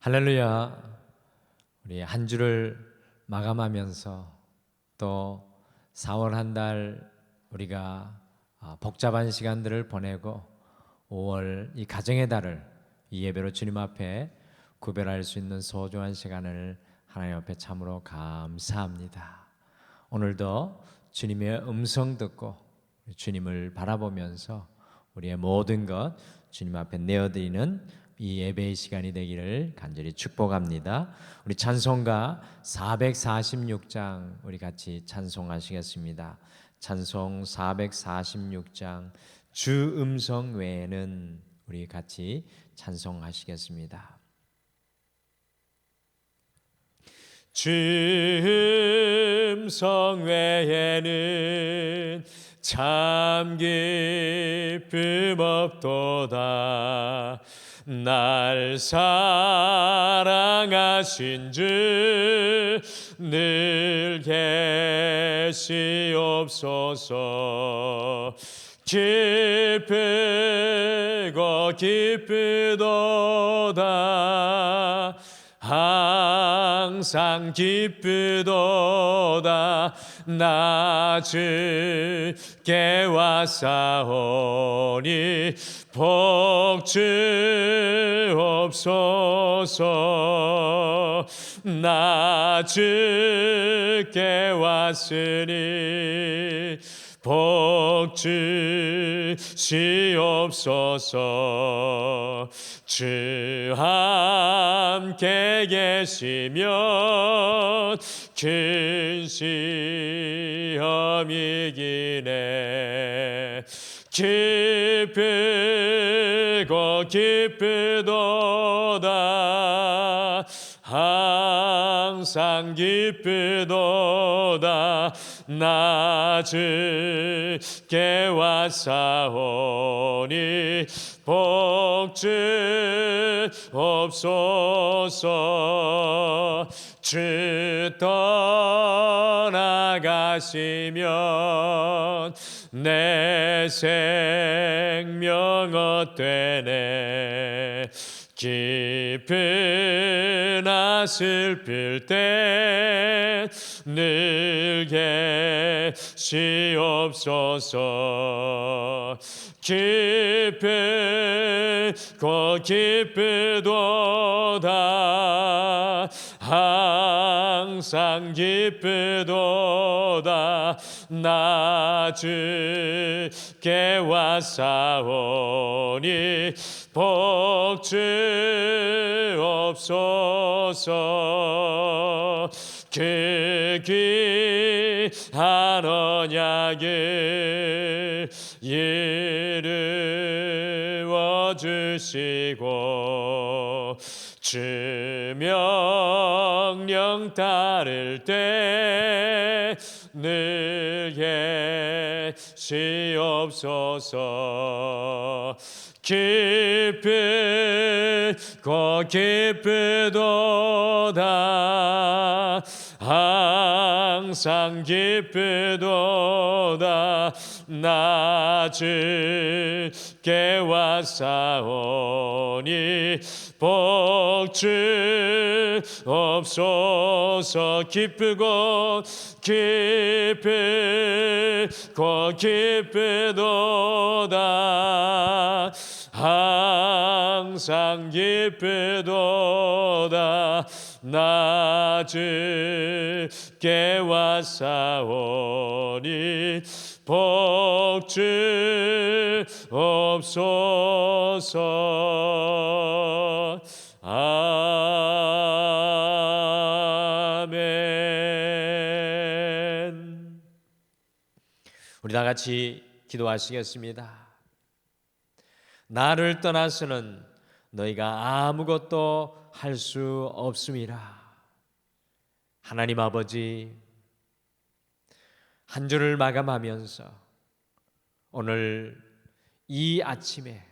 할렐루야. 우리 한 주를 마감하면서 또 4월 한 달 우리가 복잡한 시간들을 보내고 5월 이 가정의 달을 이 예배로 주님 앞에 구별할 수 있는 소중한 시간을 하나님 앞에 참으로 감사합니다. 오늘도 주님의 음성 듣고 주님을 바라보면서 우리의 모든 것 주님 앞에 내어드리는 이 예배의 시간이 되기를 간절히 축복합니다. 우리 찬송가 446장 우리 같이 찬송하시겠습니다. 찬송 446장 주 음성 외에는 우리 같이 찬송하시겠습니다. 주 음성 외에는 참 기쁨 없도다. 날 사랑하신 주 늘 계시옵소서. 기쁘고 기쁘도다. 항상 기쁘도다. 나 주께 왔사오니 복 주옵소서. 나 주께 왔으니 복 주시옵소서. 주 함께 계시면 큰 시험이기네. 기쁘고 기쁘도다. 항상 기쁘도다. 나 주께 왔사오니 복 주옵소서. 주 떠나가시면 내 생명 헛되네. 기쁘나 슬플 때 늘 계시옵소서. 기쁘고 기쁘도다. 항상 기쁘도다. 나 주께 왔사오니 복 주옵소서. 그 귀한 언약을 이루어 주시고 주 명령 따를 때 늘 계시옵소서. 기쁘고 기쁘도다. 항상 기쁘도다. 나 주께 왔사오니 복 주옵소서. 기쁘고 기쁘도다. 항상 기쁘도다. 나 주께 왔사오니 복 주옵소서. 아멘. 우리 다 같이 기도하시겠습니다. 나를 떠나서는 너희가 아무것도 할 수 없음이라. 하나님 아버지, 한 주를 마감하면서 오늘 이 아침에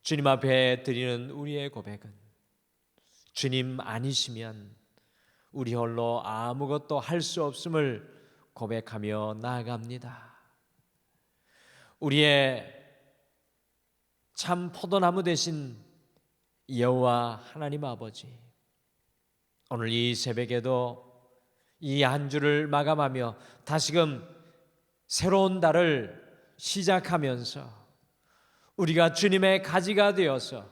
주님 앞에 드리는 우리의 고백은 주님 아니시면 우리 홀로 아무것도 할 수 없음을 고백하며 나아갑니다. 우리의 참 포도나무 되신 여호와 하나님 아버지, 오늘 이 새벽에도 이 한 주를 마감하며 다시금 새로운 달을 시작하면서 우리가 주님의 가지가 되어서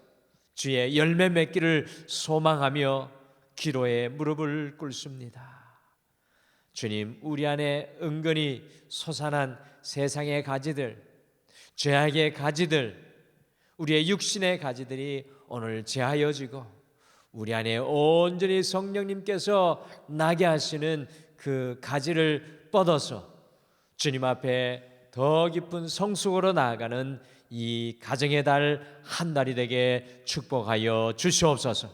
주의 열매 맺기를 소망하며 기도에 무릎을 꿇습니다. 주님, 우리 안에 은근히 솟아난 세상의 가지들, 죄악의 가지들, 우리의 육신의 가지들이 오늘 제하여지고 우리 안에 온전히 성령님께서 나게 하시는 그 가지를 뻗어서 주님 앞에 더 깊은 성숙으로 나아가는 이 가정의 달 한 달이 되게 축복하여 주시옵소서.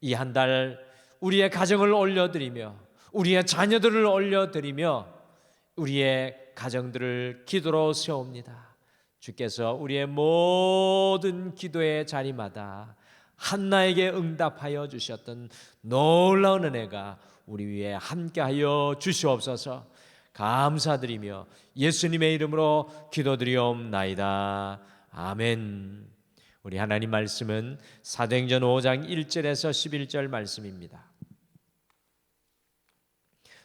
이 한 달 우리의 가정을 올려드리며 우리의 자녀들을 올려드리며 우리의 가정들을 기도로 세웁니다. 주께서 우리의 모든 기도의 자리마다 한나에게 응답하여 주셨던 놀라운 은혜가 우리 위에 함께하여 주시옵소서. 감사드리며 예수님의 이름으로 기도드리옵나이다. 아멘. 우리 하나님 말씀은 사도행전 5장 1절에서 11절 말씀입니다.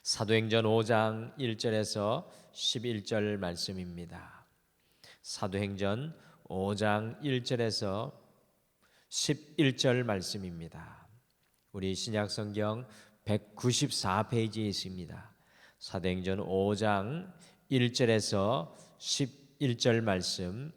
사도행전 5장 1절에서 11절 말씀입니다. 사도행전 5장 1절에서 11절 말씀입니다. 우리 신약성경 194페이지에 있습니다. 사도행전 5장 1절에서 11절 말씀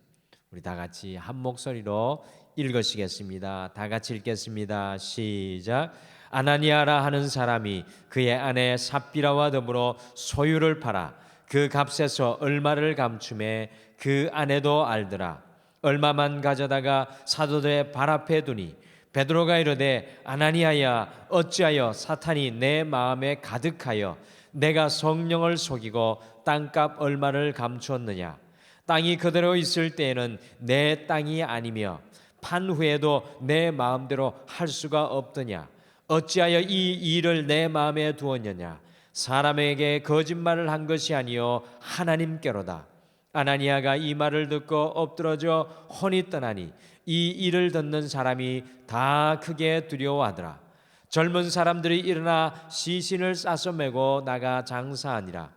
우리 다 같이 한 목소리로 읽으시겠습니다. 다 같이 읽겠습니다. 시작. 아나니아라 하는 사람이 그의 아내 삽비라와 더불어 소유를 팔아 그 값에서 얼마를 감춤해 그 아내도 알더라. 얼마만 가져다가 사도들의 발 앞에 두니 베드로가 이르되 아나니아야 어찌하여 사탄이 내 마음에 가득하여 내가 성령을 속이고 땅값 얼마를 감추었느냐. 땅이 그대로 있을 때에는 내 땅이 아니며 판 후에도 내 마음대로 할 수가 없더냐. 어찌하여 이 일을 내 마음에 두었느냐. 사람에게 거짓말을 한 것이 아니요 하나님께로다. 아나니아가 이 말을 듣고 엎드러져 혼이 떠나니 이 일을 듣는 사람이 다 크게 두려워하더라. 젊은 사람들이 일어나 시신을 싸서 메고 나가 장사하니라.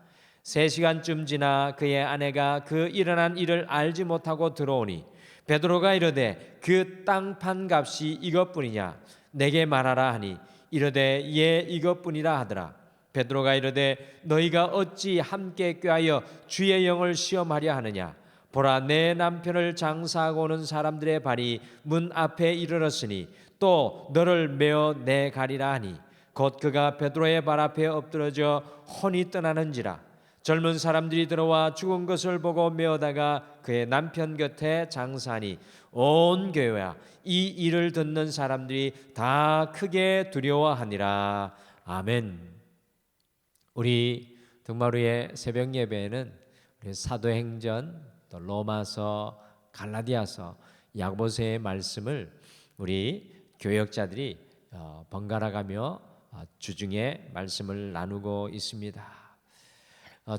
3시간쯤 지나 그의 아내가 그 일어난 일을 알지 못하고 들어오니 베드로가 이르되 그 땅 판 값이 이것뿐이냐 내게 말하라 하니 이르되 예 이것뿐이라 하더라. 베드로가 이르되 너희가 어찌 함께 꾀하여 주의 영을 시험하려 하느냐. 보라 내 남편을 장사하고 오는 사람들의 발이 문 앞에 이르렀으니 또 너를 메어 내가리라 하니 곧 그가 베드로의 발 앞에 엎드러져 혼이 떠나는지라. 젊은 사람들이 들어와 죽은 것을 보고 메어다가 그의 남편 곁에 장사하니 온 교회와 이 일을 듣는 사람들이 다 크게 두려워하니라. 아멘. 우리 등마루의 새벽 예배에는 우리 사도행전, 또 로마서, 갈라디아서, 야고보서의 말씀을 우리 교역자들이 번갈아가며 주중에 말씀을 나누고 있습니다.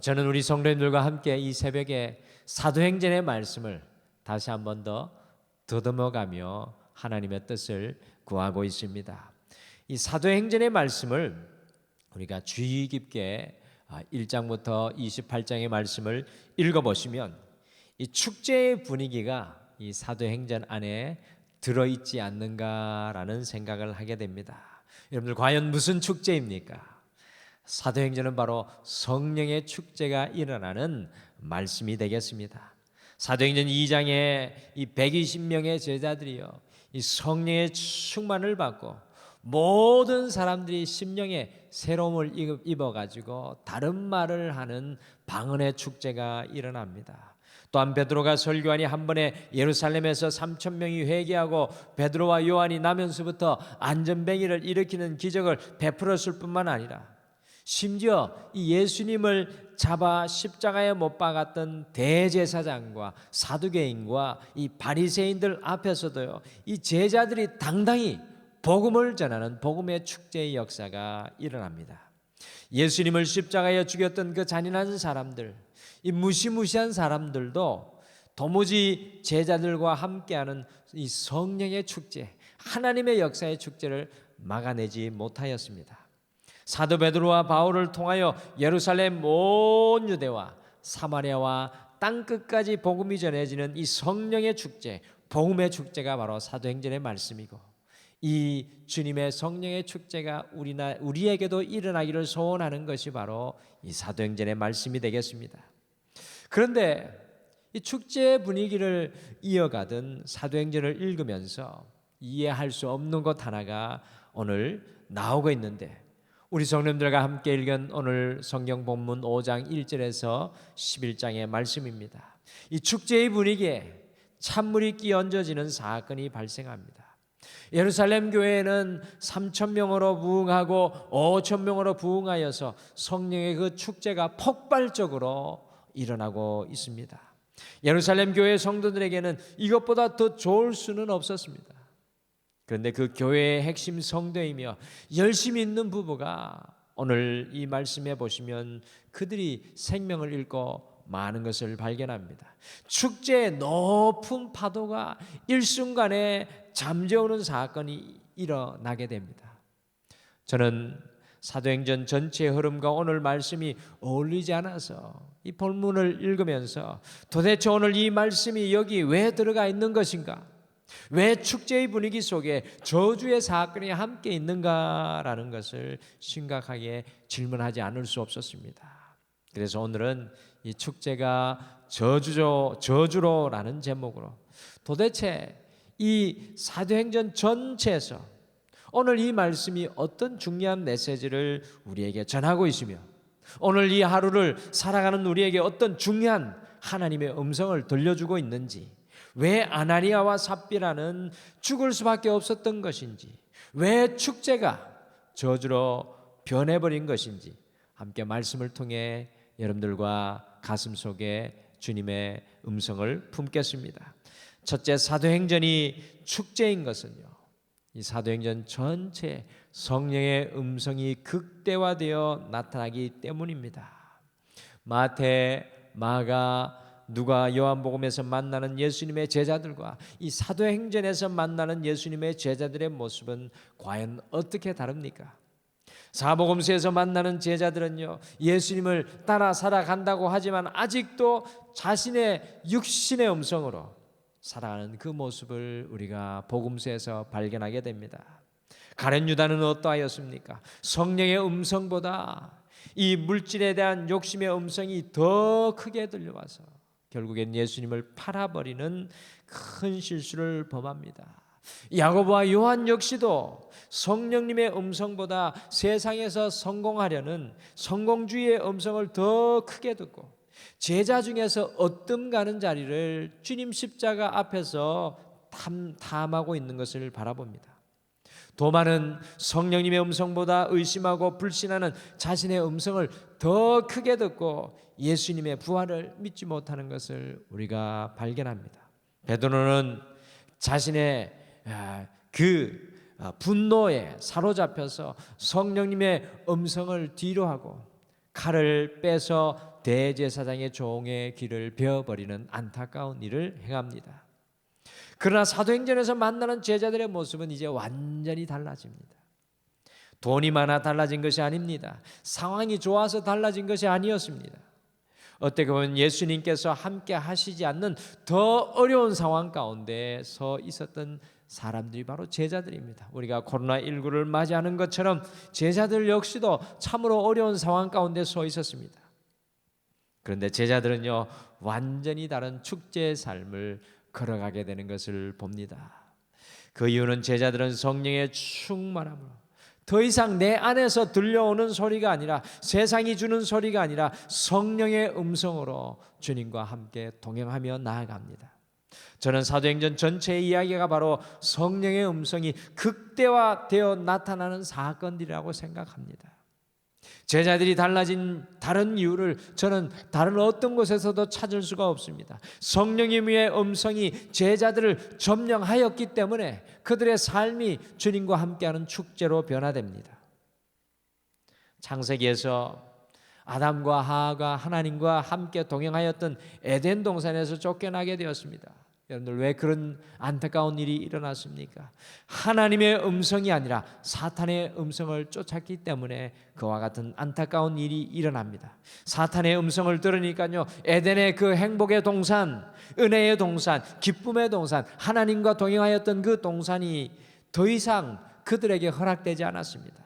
저는 우리 성도님들과 함께 이 새벽에 사도행전의 말씀을 다시 한 번 더 더듬어가며 하나님의 뜻을 구하고 있습니다. 이 사도행전의 말씀을 우리가 주의 깊게 1장부터 28장의 말씀을 읽어보시면 이 축제의 분위기가 이 사도행전 안에 들어있지 않는가라는 생각을 하게 됩니다. 여러분들 과연 무슨 축제입니까? 사도행전은 바로 성령의 축제가 일어나는 말씀이 되겠습니다. 사도행전 2장에 이 120명의 제자들이요 이 성령의 충만을 받고 모든 사람들이 심령에 새로움을 입어가지고 다른 말을 하는 방언의 축제가 일어납니다. 또한 베드로가 설교하니 한 번에 예루살렘에서 3,000명이 회개하고 베드로와 요한이 나면서부터 안전뱅이를 일으키는 기적을 베풀었을 뿐만 아니라 심지어 이 예수님을 잡아 십자가에 못 박았던 대제사장과 사두개인과 이 바리새인들 앞에서도요 이 제자들이 당당히 복음을 전하는 복음의 축제의 역사가 일어납니다. 예수님을 십자가에 죽였던 그 잔인한 사람들, 이 무시무시한 사람들도 도무지 제자들과 함께하는 이 성령의 축제, 하나님의 역사의 축제를 막아내지 못하였습니다. 사도 베드로와 바울을 통하여 예루살렘 온 유대와 사마리아와 땅끝까지 복음이 전해지는 이 성령의 축제, 복음의 축제가 바로 사도행전의 말씀이고, 이 주님의 성령의 축제가 우리에게도 일어나기를 소원하는 것이 바로 이 사도행전의 말씀이 되겠습니다. 그런데 이 축제의 분위기를 이어가던 사도행전을 읽으면서 이해할 수 없는 것 하나가 오늘 나오고 있는데, 우리 성도님들과 함께 읽은 오늘 성경 본문 5장 1절에서 11장의 말씀입니다. 이 축제의 분위기에 찬물이 끼얹어지는 사건이 발생합니다. 예루살렘 교회에는 3,000명으로 부흥하고 5,000명으로 부흥하여서 성령의 그 축제가 폭발적으로 일어나고 있습니다. 예루살렘 교회 성도들에게는 이것보다 더 좋을 수는 없었습니다. 그런데 그 교회의 핵심 성도이며 열심히 있는 부부가 오늘 이 말씀해 보시면 그들이 생명을 잃고 많은 것을 발견합니다. 축제의 높은 파도가 일순간에 잠재우는 사건이 일어나게 됩니다. 저는 사도행전 전체의 흐름과 오늘 말씀이 어울리지 않아서 이 본문을 읽으면서 도대체 오늘 이 말씀이 여기 왜 들어가 있는 것인가? 왜 축제의 분위기 속에 저주의 사건이 함께 있는가라는 것을 심각하게 질문하지 않을 수 없었습니다. 그래서 오늘은 이 축제가 저주로라는 제목으로 도대체 이 사도행전 전체에서 오늘 이 말씀이 어떤 중요한 메시지를 우리에게 전하고 있으며, 오늘 이 하루를 살아가는 우리에게 어떤 중요한 하나님의 음성을 들려주고 있는지, 왜 아나니아와 삽비라는 죽을 수밖에 없었던 것인지, 왜 축제가 저주로 변해버린 것인지 함께 말씀을 통해 여러분들과 가슴 속에 주님의 음성을 품겠습니다. 첫째, 사도행전이 축제인 것은요, 이 사도행전 전체 성령의 음성이 극대화되어 나타나기 때문입니다. 마태, 마가, 누가 요한복음에서 만나는 예수님의 제자들과 이 사도행전에서 만나는 예수님의 제자들의 모습은 과연 어떻게 다릅니까? 사복음서에서 만나는 제자들은요, 예수님을 따라 살아간다고 하지만 아직도 자신의 육신의 음성으로 살아가는 그 모습을 우리가 복음서에서 발견하게 됩니다. 가룟 유다는 어떠하였습니까? 성령의 음성보다 이 물질에 대한 욕심의 음성이 더 크게 들려와서 결국엔 예수님을 팔아버리는 큰 실수를 범합니다. 야고보와 요한 역시도 성령님의 음성보다 세상에서 성공하려는 성공주의의 음성을 더 크게 듣고 제자 중에서 얻금 가는 자리를 주님 십자가 앞에서 탐하고 있는 것을 바라봅니다. 도마는 성령님의 음성보다 의심하고 불신하는 자신의 음성을 더 크게 듣고 예수님의 부활을 믿지 못하는 것을 우리가 발견합니다. 베드로는 자신의 그 분노에 사로잡혀서 성령님의 음성을 뒤로하고 칼을 빼서 대제사장의 종의 길을 베어버리는 안타까운 일을 행합니다. 그러나 사도행전에서 만나는 제자들의 모습은 이제 완전히 달라집니다. 돈이 많아 달라진 것이 아닙니다. 상황이 좋아서 달라진 것이 아니었습니다. 어떻게 보면 예수님께서 함께 하시지 않는 더 어려운 상황 가운데 서 있었던 사람들이 바로 제자들입니다. 우리가 코로나19를 맞이하는 것처럼 제자들 역시도 참으로 어려운 상황 가운데 서 있었습니다. 그런데 제자들은요, 완전히 다른 축제의 삶을 걸어가게 되는 것을 봅니다. 그 이유는 제자들은 성령의 충만함으로 더 이상 내 안에서 들려오는 소리가 아니라, 세상이 주는 소리가 아니라 성령의 음성으로 주님과 함께 동행하며 나아갑니다. 저는 사도행전 전체의 이야기가 바로 성령의 음성이 극대화되어 나타나는 사건들이라고 생각합니다. 제자들이 달라진 다른 이유를 저는 다른 어떤 곳에서도 찾을 수가 없습니다. 성령님의 음성이 제자들을 점령하였기 때문에 그들의 삶이 주님과 함께하는 축제로 변화됩니다. 창세기에서 아담과 하와가 하나님과 함께 동행하였던 에덴 동산에서 쫓겨나게 되었습니다. 여러분들 왜 그런 안타까운 일이 일어났습니까? 하나님의 음성이 아니라 사탄의 음성을 쫓았기 때문에 그와 같은 안타까운 일이 일어납니다. 사탄의 음성을 들으니까요, 에덴의 그 행복의 동산, 은혜의 동산, 기쁨의 동산, 하나님과 동행하였던 그 동산이 더 이상 그들에게 허락되지 않았습니다.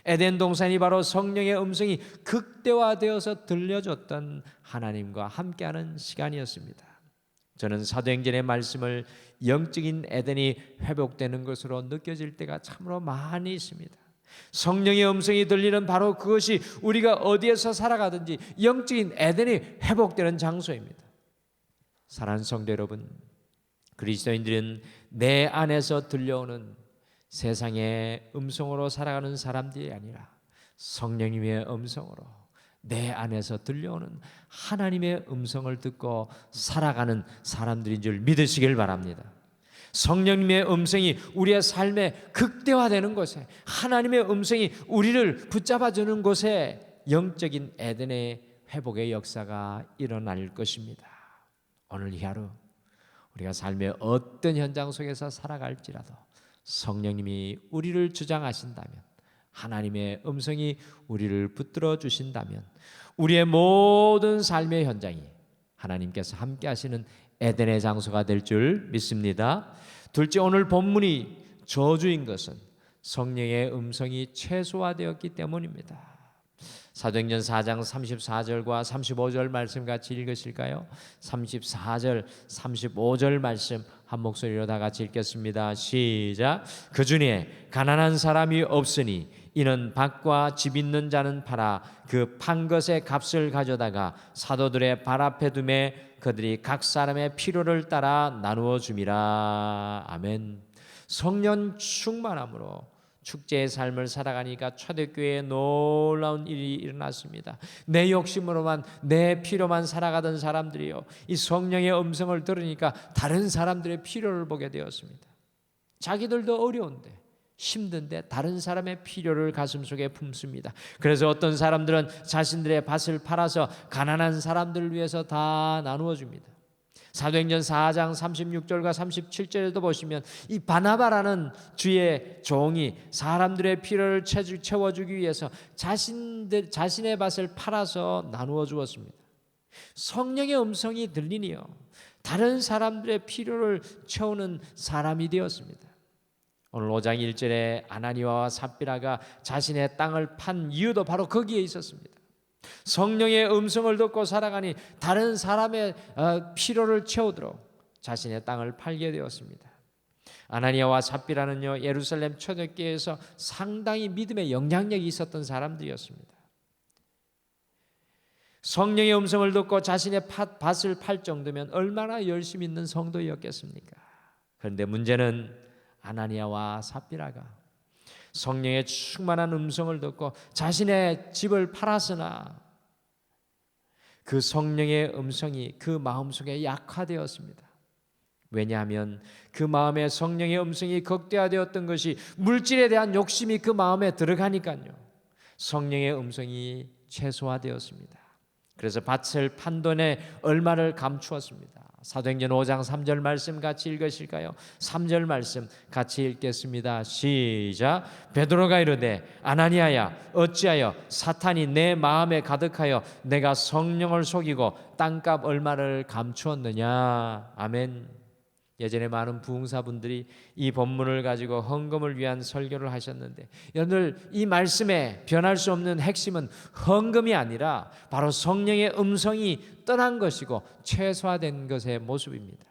에덴 동산이 바로 성령의 음성이 극대화되어서 들려줬던 하나님과 함께하는 시간이었습니다. 저는 사도행전의 말씀을 영적인 에덴이 회복되는 것으로 느껴질 때가 참으로 많이 있습니다. 성령의 음성이 들리는 바로 그것이 우리가 어디에서 살아가든지 영적인 에덴이 회복되는 장소입니다. 사랑하는 성도 여러분, 그리스도인들은 내 안에서 들려오는 세상의 음성으로 살아가는 사람들이 아니라 성령님의 음성으로 내 안에서 들려오는 하나님의 음성을 듣고 살아가는 사람들인 줄 믿으시길 바랍니다. 성령님의 음성이 우리의 삶에 극대화되는 곳에, 하나님의 음성이 우리를 붙잡아주는 곳에 영적인 에덴의 회복의 역사가 일어날 것입니다. 오늘 이 하루 우리가 삶의 어떤 현장 속에서 살아갈지라도 성령님이 우리를 주장하신다면, 하나님의 음성이 우리를 붙들어 주신다면 우리의 모든 삶의 현장이 하나님께서 함께 하시는 에덴의 장소가 될 줄 믿습니다. 둘째, 오늘 본문이 저주인 것은 성령의 음성이 최소화되었기 때문입니다. 사도행전 4장 34절과 35절 말씀 같이 읽으실까요? 34절, 35절 말씀 한 목소리로 다 같이 읽겠습니다. 시작. 그 중에 가난한 사람이 없으니 이는 밭과 집 있는 자는 팔아 그 판 것의 값을 가져다가 사도들의 발 앞에 두매 그들이 각 사람의 필요를 따라 나누어 줌이라. 아멘. 성령 충만함으로 축제의 삶을 살아가니까 초대교회에 놀라운 일이 일어났습니다. 내 욕심으로만, 내 필요만 살아가던 사람들이요, 이 성령의 음성을 들으니까 다른 사람들의 필요를 보게 되었습니다. 자기들도 어려운데, 힘든데 다른 사람의 필요를 가슴속에 품습니다. 그래서 어떤 사람들은 자신들의 밭을 팔아서 가난한 사람들을 위해서 다 나누어 줍니다. 사도행전 4장 36절과 37절에도 보시면 이 바나바라는 주의 종이 사람들의 필요를 채워주기 위해서 자신의 밭을 팔아서 나누어 주었습니다. 성령의 음성이 들리니요, 다른 사람들의 필요를 채우는 사람이 되었습니다. 오늘 5장 1절에 아나니아와 삽비라가 자신의 땅을 판 이유도 바로 거기에 있었습니다. 성령의 음성을 듣고 살아가니 다른 사람의 필요를 채우도록 자신의 땅을 팔게 되었습니다. 아나니아와 삽비라는요, 예루살렘 초대교회에서 상당히 믿음의 영향력이 있었던 사람들이었습니다. 성령의 음성을 듣고 자신의 밭을 팔 정도면 얼마나 열심히 있는 성도였겠습니까? 그런데 문제는 아나니아와 삽비라가 성령의 충만한 음성을 듣고 자신의 집을 팔았으나 그 성령의 음성이 그 마음속에 약화되었습니다. 왜냐하면 그 마음에 성령의 음성이 극대화되었던 것이 물질에 대한 욕심이 그 마음에 들어가니까요, 성령의 음성이 최소화되었습니다. 그래서 밭을 판 돈에 얼마를 감추었습니다. 사도행전 5장 3절 말씀 같이 읽으실까요? 3절 말씀 같이 읽겠습니다. 시작. 베드로가 이르되 아나니아야 어찌하여 사탄이 내 마음에 가득하여 내가 성령을 속이고 땅값 얼마를 감추었느냐. 아멘. 예전에 많은 부흥사분들이 이 본문을 가지고 헌금을 위한 설교를 하셨는데, 여러분들 이 말씀에 변할 수 없는 핵심은 헌금이 아니라 바로 성령의 음성이 떠난 것이고 최소화된 것의 모습입니다.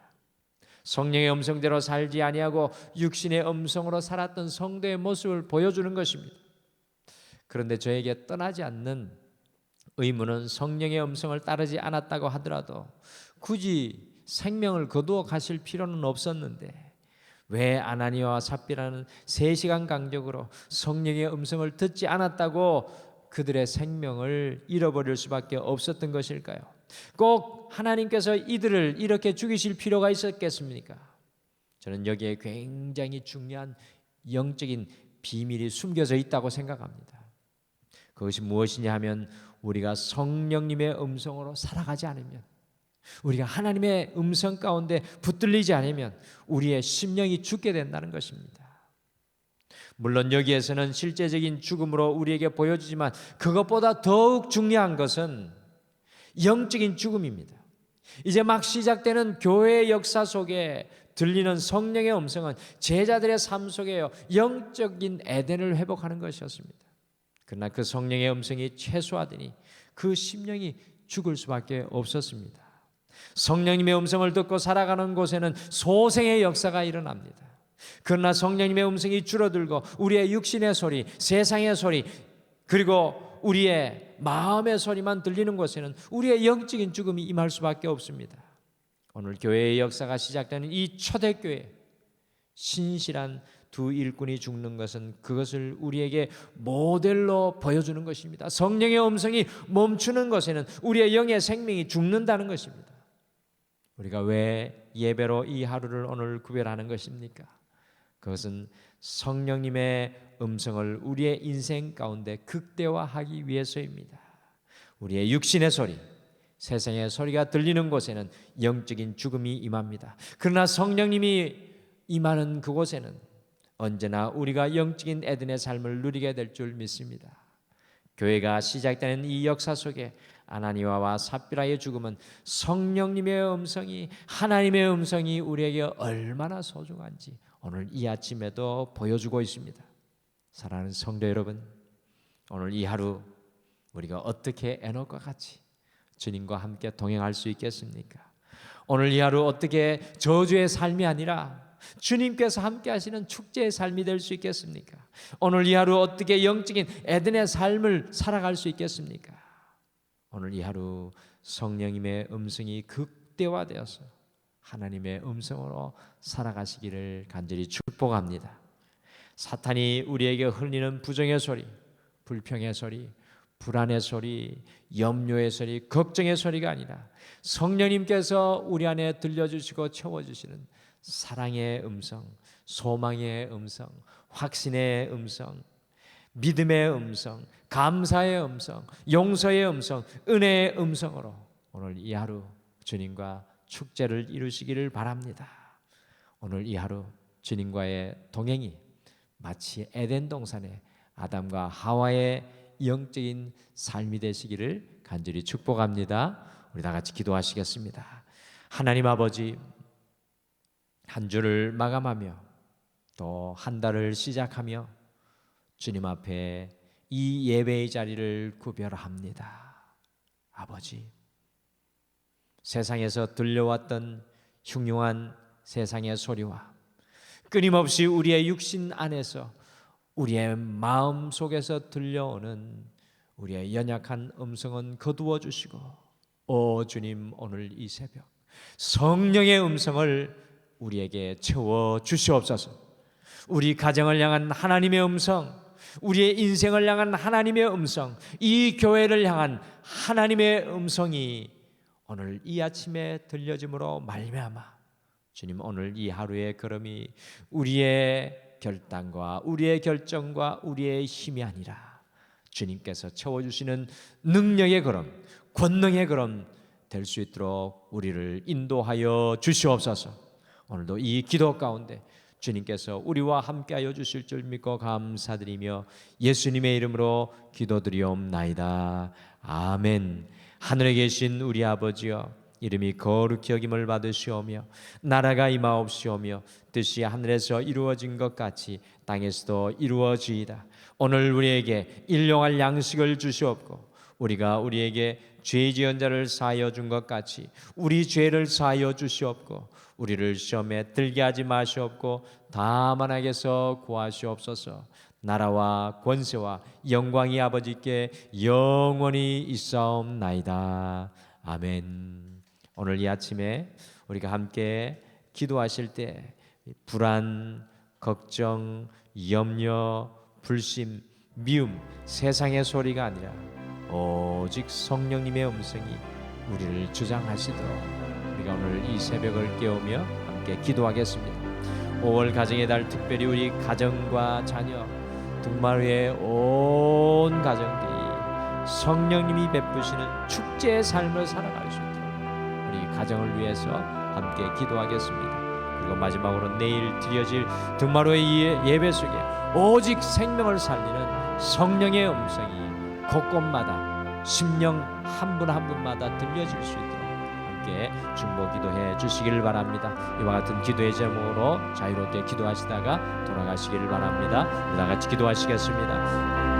성령의 음성대로 살지 아니하고 육신의 음성으로 살았던 성도의 모습을 보여주는 것입니다. 그런데 저에게 떠나지 않는 의무는 성령의 음성을 따르지 않았다고 하더라도 굳이 생명을 거두어 가실 필요는 없었는데 왜 아나니아와 삽비라는 3시간 간격으로 성령의 음성을 듣지 않았다고 그들의 생명을 잃어버릴 수밖에 없었던 것일까요? 꼭 하나님께서 이들을 이렇게 죽이실 필요가 있었겠습니까? 저는 여기에 굉장히 중요한 영적인 비밀이 숨겨져 있다고 생각합니다. 그것이 무엇이냐 하면 우리가 성령님의 음성으로 살아가지 않으면, 우리가 하나님의 음성 가운데 붙들리지 않으면 우리의 심령이 죽게 된다는 것입니다. 물론 여기에서는 실제적인 죽음으로 우리에게 보여주지만 그것보다 더욱 중요한 것은 영적인 죽음입니다. 이제 막 시작되는 교회의 역사 속에 들리는 성령의 음성은 제자들의 삶 속에 영적인 에덴을 회복하는 것이었습니다. 그러나 그 성령의 음성이 최소화되니 그 심령이 죽을 수밖에 없었습니다. 성령님의 음성을 듣고 살아가는 곳에는 소생의 역사가 일어납니다. 그러나 성령님의 음성이 줄어들고 우리의 육신의 소리, 세상의 소리, 그리고 우리의 마음의 소리만 들리는 곳에는 우리의 영적인 죽음이 임할 수밖에 없습니다. 오늘 교회의 역사가 시작되는 이 초대교회, 신실한 두 일꾼이 죽는 것은 그것을 우리에게 모델로 보여주는 것입니다. 성령의 음성이 멈추는 것에는 우리의 영의 생명이 죽는다는 것입니다. 우리가 왜 예배로 이 하루를 오늘 구별하는 것입니까? 그것은 성령님의 음성을 우리의 인생 가운데 극대화하기 위해서입니다. 우리의 육신의 소리, 세상의 소리가 들리는 곳에는 영적인 죽음이 임합니다. 그러나 성령님이 임하는 그곳에는 언제나 우리가 영적인 에덴의 삶을 누리게 될 줄 믿습니다. 교회가 시작되는 이 역사 속에 아나니아와 삽비라의 죽음은 성령님의 음성이, 하나님의 음성이 우리에게 얼마나 소중한지 오늘 이 아침에도 보여주고 있습니다. 사랑하는 성도 여러분, 오늘 이 하루 우리가 어떻게 에녹과 같이 주님과 함께 동행할 수 있겠습니까? 오늘 이 하루 어떻게 저주의 삶이 아니라 주님께서 함께 하시는 축제의 삶이 될 수 있겠습니까? 오늘 이 하루 어떻게 영적인 에덴의 삶을 살아갈 수 있겠습니까? 오늘 이 하루 성령님의 음성이 극대화되어서 하나님의 음성으로 살아가시기를 간절히 축복합니다. 사탄이 우리에게 흘리는 부정의 소리, 불평의 소리, 불안의 소리, 염려의 소리, 걱정의 소리가 아니라 성령님께서 우리 안에 들려주시고 채워주시는 사랑의 음성, 소망의 음성, 확신의 음성, 믿음의 음성, 감사의 음성, 용서의 음성, 은혜의 음성으로 오늘 이 하루 주님과 축제를 이루시기를 바랍니다. 오늘 이 하루 주님과의 동행이 마치 에덴 동산의 아담과 하와의 영적인 삶이 되시기를 간절히 축복합니다. 우리 다 같이 기도하시겠습니다. 하나님 아버지, 한 주를 마감하며 또 한 달을 시작하며 주님 앞에 이 예배의 자리를 구별합니다. 아버지, 세상에서 들려왔던 흉흉한 세상의 소리와 끊임없이 우리의 육신 안에서 우리의 마음 속에서 들려오는 우리의 연약한 음성은 거두어 주시고, 오 주님, 오늘 이 새벽 성령의 음성을 우리에게 채워 주시옵소서. 우리 가정을 향한 하나님의 음성, 우리의 인생을 향한 하나님의 음성, 이 교회를 향한 하나님의 음성이 오늘 이 아침에 들려짐으로 말미암아 주님, 오늘 이 하루의 걸음이 우리의 결단과 우리의 결정과 우리의 힘이 아니라 주님께서 채워주시는 능력의 걸음, 권능의 걸음 될 수 있도록 우리를 인도하여 주시옵소서. 오늘도 이 기도 가운데 주님께서 우리와 함께하여 주실 줄 믿고 감사드리며 예수님의 이름으로 기도드리옵나이다. 아멘. 하늘에 계신 우리 아버지여, 이름이 거룩히 여김을 받으시오며 나라가 임하옵시오며 뜻이 하늘에서 이루어진 것 같이 땅에서도 이루어지이다. 오늘 우리에게 일용할 양식을 주시옵고 우리가 우리에게 죄 지은 자를 사하여 준 것 같이 우리 죄를 사하여 주시옵고 우리를 시험에 들게 하지 마시옵고 다만 악에서 구하시옵소서. 나라와 권세와 영광이 아버지께 영원히 있사옵나이다. 아멘. 오늘 이 아침에 우리가 함께 기도하실 때 불안, 걱정, 염려, 불심, 미움, 세상의 소리가 아니라 오직 성령님의 음성이 우리를 주장하시도록 우리가 오늘 이 새벽을 깨우며 함께 기도하겠습니다. 5월 가정의 달 특별히 우리 가정과 자녀, 등말 위에 온 가정들이 성령님이 베푸시는 축제의 삶을 살아갈 수 있도록 우리 가정을 위해서 함께 기도하겠습니다. 그리고 마지막으로 내일 드려질 등마로의 예배 속에 오직 생명을 살리는 성령의 음성이 곳곳마다 심령 한 분 한 분마다 들려질 수 있도록 함께 중보 기도해 주시기를 바랍니다. 이와 같은 기도의 제목으로 자유롭게 기도하시다가 돌아가시기를 바랍니다. 다 같이 기도하시겠습니다.